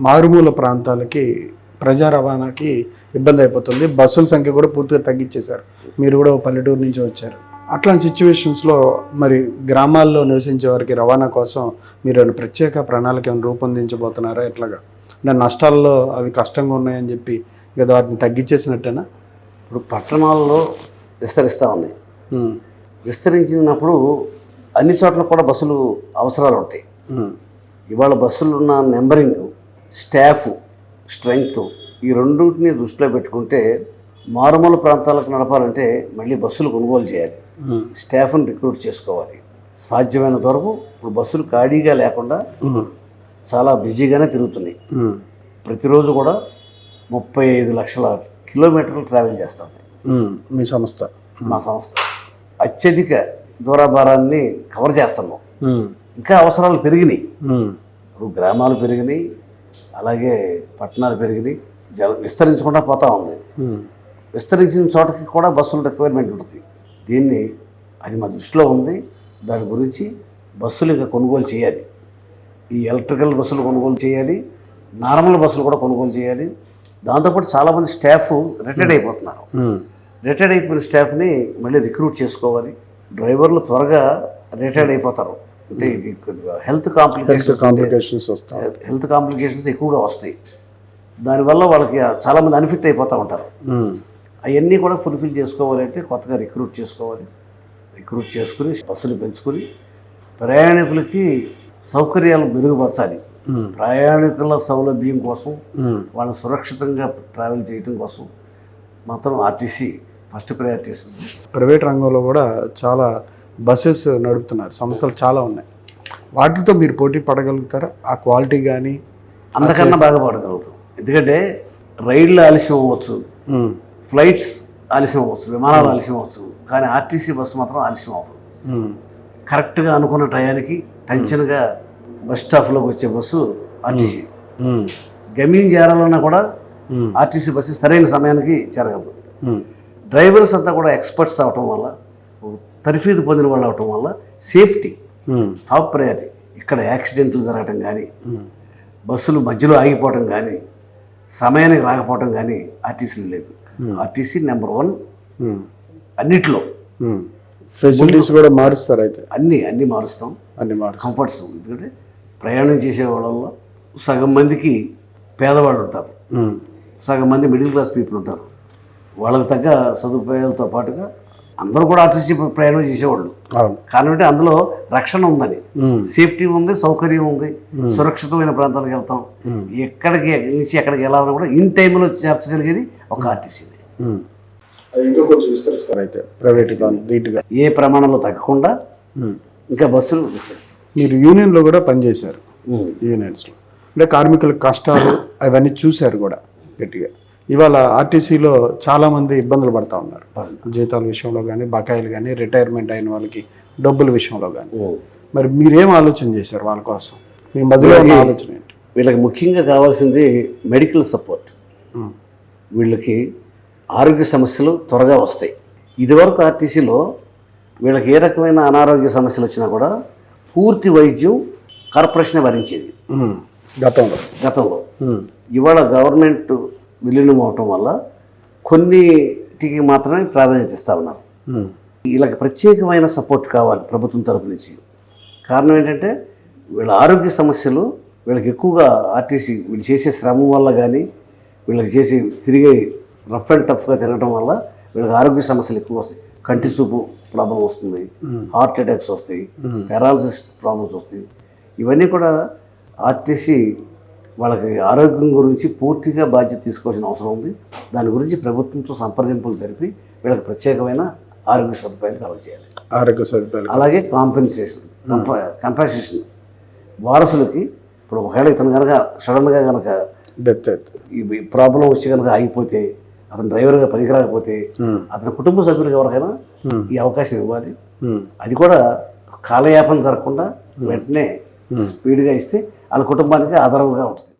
మారుమూల ప్రాంతాలకి ప్రజా రవాణాకి ఇబ్బంది అయిపోతుంది. బస్సుల సంఖ్య కూడా పూర్తిగా తగ్గించేశారు. మీరు కూడా పల్లెటూరు నుంచి వచ్చారు. అట్లాంటి సిచ్యువేషన్స్లో మరి గ్రామాల్లో నివసించే వారికి రవాణా కోసం మీరు ప్రత్యేక ప్రణాళిక రూపొందించబోతున్నారా? ఎట్లాగా అంటే నష్టాల్లో అవి కష్టంగా ఉన్నాయని చెప్పి కదా వాటిని తగ్గించేసినట్టేనా? ఇప్పుడు పట్టణాల్లో విస్తరిస్తూ ఉన్నాయి. విస్తరించినప్పుడు అన్ని చోట్ల కూడా బస్సులు అవసరాలు ఉంటాయి. ఇవాళ బస్సులు ఉన్న నెంబరింగ్, స్టాఫ్ స్ట్రెంగ్త్, ఈ రెండింటిని దృష్టిలో పెట్టుకుంటే మారుమూల ప్రాంతాలకు నడపాలంటే మళ్ళీ బస్సులు కొనుగోలు చేయాలి, స్టాఫ్ని రిక్రూట్ చేసుకోవాలి. సాధ్యమైనంత వరకు ఇప్పుడు బస్సులు ఖాళీగా లేకుండా చాలా బిజీగానే తిరుగుతున్నాయి. ప్రతిరోజు కూడా 35 లక్షల కిలోమీటర్లు ట్రావెల్ చేస్తుంది మీ సంస్థ. మా సంస్థ అత్యధిక దూరభారాన్ని కవర్ చేస్తున్నాం. ఇంకా అవసరాలు పెరిగినాయి. ఇప్పుడు గ్రామాలు పెరిగినాయి, అలాగే పట్టణాలు పెరిగినాయి, విస్తరించకుండా పోతా ఉంది. విస్తరించిన చోటకి కూడా బస్సుల రిక్వైర్మెంట్ ఉంటుంది. దీన్ని అది మా దృష్టిలో ఉంది. దాని గురించి బస్సులు ఇంకా కొనుగోలు చేయాలి. ఈ ఎలక్ట్రికల్ బస్సులు కొనుగోలు చేయాలి, నార్మల్ బస్సులు కూడా కొనుగోలు చేయాలి. దాంతోపాటు చాలామంది స్టాఫ్ రిటైర్డ్ అయిపోతున్నారు. రిటైర్డ్ అయిపోయిన స్టాఫ్ని మళ్ళీ రిక్రూట్ చేసుకోవాలి. డ్రైవర్లు త్వరగా రిటైర్డ్ అయిపోతారు. అంటే ఇది హెల్త్ కాంప్లికేషన్స్ ఎక్కువగా వస్తాయి. దానివల్ల వాళ్ళకి చాలామంది అన్ఫిట్ అయిపోతూ ఉంటారు. అవన్నీ కూడా ఫుల్ఫిల్ చేసుకోవాలి అంటే కొత్తగా రిక్రూట్ చేసుకోవాలి. రిక్రూట్ చేసుకుని బస్సులు పెంచుకొని ప్రయాణికులకి సౌకర్యాలు మెరుగుపరచాలి. ప్రయాణికుల సౌలభ్యం కోసం, వాళ్ళని సురక్షితంగా ట్రావెల్ చేయడం కోసం మాత్రం ఆర్టీసీ ఫస్ట్ ప్రయారిటీ ఇస్తుంది. ప్రైవేట్ రంగంలో కూడా చాలా బస్సెస్ నడుపుతున్నారు, సంస్థలు చాలా ఉన్నాయి. వాటితో మీరు పోటీ పడగలుగుతారా? ఆ క్వాలిటీ కానీ అంతకన్నా బాగా పడగలుగుతాం. ఎందుకంటే రైళ్ళు ఆలస్యం అవ్వచ్చు, ఫ్లైట్స్ ఆలస్యం అవ్వచ్చు, విమానాలు ఆలస్యం అవ్వచ్చు, కానీ ఆర్టీసీ బస్సు మాత్రం ఆలస్యం అవుతుంది. కరెక్ట్గా అనుకున్న టయానికి టెన్షన్గా బస్ స్టాప్లోకి వచ్చే బస్సు ఆర్టీసీ. గమ్యం చేరాలన్నా కూడా ఆర్టీసీ బస్సు సరైన సమయానికి చేరగలదు. డ్రైవర్స్ అంతా కూడా ఎక్స్పర్ట్స్ అవటం వల్ల, తర్ఫీదు పొందిన వాళ్ళు అవటం వల్ల సేఫ్టీ టాప్ ప్రయారిటీ. ఇక్కడ యాక్సిడెంట్లు జరగటం కానీ, బస్సులు మధ్యలో ఆగిపోవటం కానీ, సమయానికి రాకపోవటం కానీ ఆర్టీసీలో లేదు. ఆర్టీసీ నెంబర్ 1 అన్నిట్లో. ఫెసిలిటీస్ కూడా మారుస్తారు. అయితే అన్నీ మారుస్తాం, కంఫర్ట్స్. ఎందుకంటే ప్రయాణం చేసే వాళ్ళల్లో సగం మందికి పేదవాళ్ళు ఉంటారు, సగం మంది మిడిల్ క్లాస్ పీపుల్ ఉంటారు. వాళ్ళకి తగ్గ సదుపాయాలతో పాటుగా అందరూ కూడా ఆర్టీసీ ప్రయాణం చేసేవాళ్ళు. కారణం అంటే అందులో రక్షణ ఉందని, సేఫ్టీ ఉంది, సౌకర్యం ఉంది, సురక్షితమైన ప్రాంతాలకు వెళ్తాం. ఎక్కడికి నుంచి ఎక్కడికి వెళ్ళాలని కూడా ఇన్ టైంలో చేర్చగలిగేది ఒక ఆర్టీసీ. అయితే ప్రైవేట్ ఏ ప్రమాణంలో తగ్గకుండా ఇంకా బస్సులు విస్తరిస్తారు. మీరు యూనియన్లో కూడా పనిచేశారు. యూనియన్స్లో అంటే కార్మికుల కష్టాలు అవన్నీ చూశారు కూడా గట్టిగా. ఇవాళ ఆర్టీసీలో చాలామంది ఇబ్బందులు పడుతూ ఉన్నారు, జీతాల విషయంలో కానీ, బకాయిలు కానీ, రిటైర్మెంట్ అయిన వాళ్ళకి డబ్బుల విషయంలో కానీ. మరి మీరేం ఆలోచన చేశారు వాళ్ళ కోసం? మీ మధ్యలో ఆలోచన ఏంటి? వీళ్ళకి ముఖ్యంగా కావాల్సింది మెడికల్ సపోర్ట్. వీళ్ళకి ఆరోగ్య సమస్యలు త్వరగా వస్తాయి. ఇదివరకు ఆర్టీసీలో వీళ్ళకి ఏ రకమైన అనారోగ్య సమస్యలు వచ్చినా కూడా పూర్తి వైద్యం కార్పొరేషనే భరించేది గతంలో. ఇవాళ గవర్నమెంట్ విలీనం అవటం వల్ల కొన్నిటికి మాత్రమే ప్రాధాన్యత ఇస్తూ ఉన్నారు. వీళ్ళకి ప్రత్యేకమైన సపోర్ట్ కావాలి ప్రభుత్వం తరపు నుంచి. కారణం ఏంటంటే వీళ్ళ ఆరోగ్య సమస్యలు వీళ్ళకి ఎక్కువగా ఆర్టీసీ వీళ్ళు చేసే శ్రమం వల్ల కానీ, వీళ్ళకి చేసి తిరిగే రఫ్ అండ్ టఫ్గా తిరగడం వల్ల వీళ్ళకి ఆరోగ్య సమస్యలు ఎక్కువ వస్తాయి. కంటి చూపు ప్రాబ్లం వస్తుంది, హార్ట్ అటాక్స్ వస్తాయి, పారాలసిస్ ప్రాబ్లమ్స్ వస్తాయి. ఇవన్నీ కూడా ఆర్టీసీ వాళ్ళకి ఆరోగ్యం గురించి పూర్తిగా బాధ్యత తీసుకోవాల్సిన అవసరం ఉంది. దాని గురించి ప్రభుత్వంతో సంప్రదింపులు జరిపి వీళ్ళకి ప్రత్యేకమైన ఆరోగ్య సదుపాయాలు కలగజేయాలి. అలాగే కంపెన్సేషన్ వారసులకి. ఇప్పుడు ఒకవేళ ఇతను కనుక సడన్గా కనుక ఈ ప్రాబ్లం వచ్చి కనుక ఆగిపోతే, అతను డ్రైవర్గా పనికిరాకపోతే అతని కుటుంబ సభ్యులకు ఎవరికైనా ఈ అవకాశం ఇవ్వాలి. అది కూడా కాలయాపన జరగకుండా వెంటనే స్పీడ్గా ఇస్తే వాళ్ళ కుటుంబానికి ఆదరవుగా ఉంటుంది.